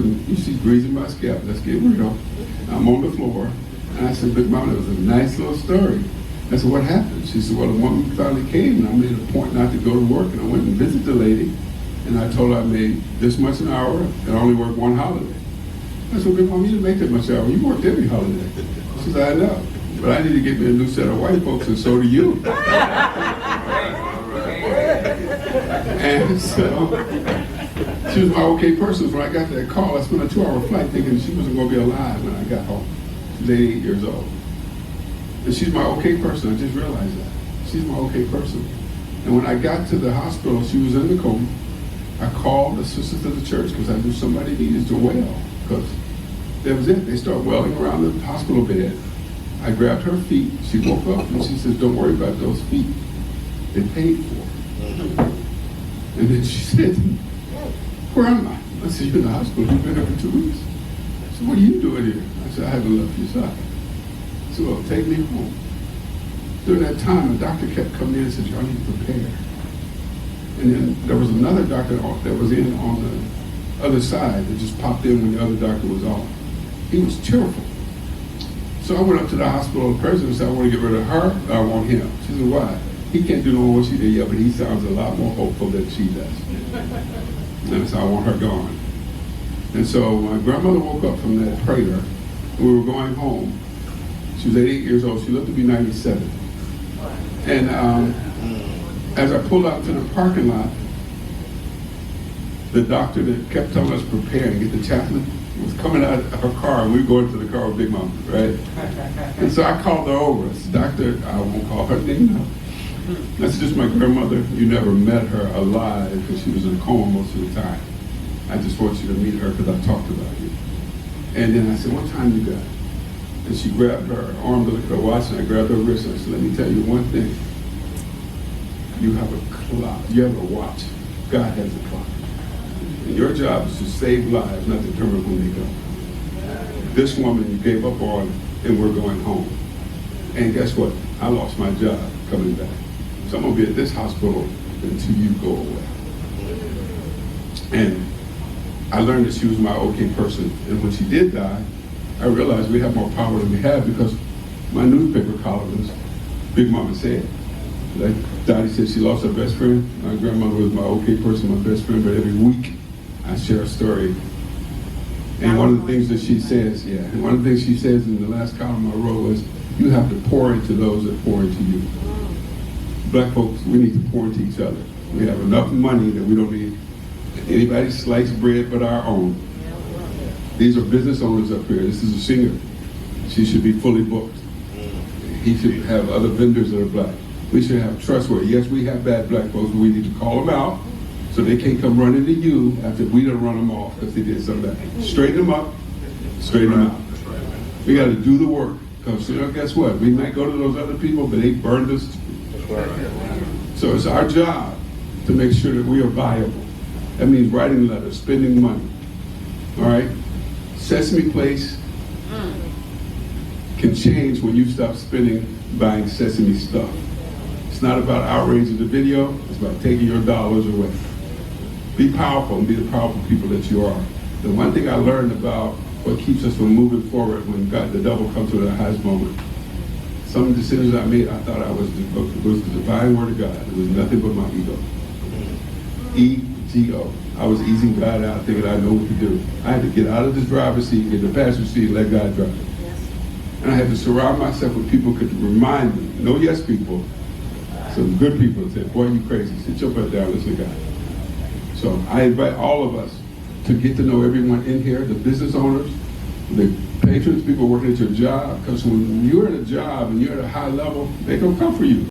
she's greasing my scalp. Let's get real. I'm on the floor. And I said, Big Mama, it was a nice little story. I said, what happened? She said, well, the woman finally came, and I made a point not to go to work, and I went and visited the lady, and I told her I made this much an hour, and I only worked one holiday. I said, Big Mama, you didn't make that much hour. You worked every holiday. She said, I know, but I need to get me a new set of white folks, and so do you. And so, she was my okay person. So when I got that call, I spent a 2-hour flight thinking she wasn't going to be alive when I got home. She was 88 years old. And she's my okay person. I just realized that. She's my okay person. And when I got to the hospital, she was in the coma. I called the sisters of the church because I knew somebody needed to wail. Because that was it. They started wailing around the hospital bed. I grabbed her feet. She woke up and she says, don't worry about those feet. They paid for it. And then she said, where am I? I said, you're in the hospital. You've been here for 2 weeks. I said, what are you doing here? I said, I haven't left your side. I said, well, take me home. During that time, the doctor kept coming in and said, y'all need to prepare. And then there was another doctor that was in on the other side that just popped in when the other doctor was off. He was cheerful. So I went up to the hospital president and said, I want to get rid of her, I want him. She said, why? He can't do no more what she did yet, but he sounds a lot more hopeful than she does. And so I want her gone. And so my grandmother woke up from that prayer. We were going home. She was 88 years old. She looked to be 97. And as I pulled out to the parking lot, the doctor that kept telling us prepare and get the chaplain was coming out of her car, and we were going to the car with Big Mama, right? And so I called her over. I said, Doctor, I won't call her name now. That's just my grandmother. You never met her alive because she was in a coma most of the time. I just want you to meet her because I talked about you. And then I said, what time you got? And she grabbed her arm to look at her watch, and I grabbed her wrist, and I said, let me tell you one thing. You have a clock. You have a watch. God has a clock. And your job is to save lives, not determine when they go. This woman you gave up on, and we're going home. And guess what? I lost my job coming back. So I'm going to be at this hospital until you go away. And I learned that she was my okay person. And when she did die, I realized we have more power than we have because my newspaper columnist, Big Mama said, like Dottie said, she lost her best friend. My grandmother was my okay person, my best friend, but every week I share a story. And one of the things that she says, and one of the things she says in the last column I wrote was, you have to pour into those that pour into you. Black folks, we need to pour into each other. We have enough money that we don't need anybody's sliced bread but our own. These are business owners up here. This is a singer. She should be fully booked. He should have other vendors that are black. We should have trustworthy. Yes, we have bad black folks, but we need to call them out so they can't come running to you after we done run them off because they did something bad. Straighten them up, straighten them out. We got to do the work. Because guess what? We might go to those other people, but they burned us. So it's our job to make sure that we are viable. That means writing letters, spending money. All right? Sesame Place can change when you stop buying Sesame stuff. It's not about outraging the video, it's about taking your dollars away. Be powerful and be the powerful people that you are. The one thing I learned about what keeps us from moving forward when the devil comes to the highest moment. Some decisions I made, I thought was the divine word of God. It was nothing but my ego. E-G-O. I was easing God out, thinking I know what to do. I had to get out of the driver's seat, get the passenger seat, and let God drive. And I had to surround myself with people who could remind me, no yes people, some good people that said, boy, you crazy, sit your butt down, listen to God. So I invite all of us to get to know everyone in here, the business owners, the patrons, people working at your job, because when you're at a job and you're at a high level, they're going to come for you.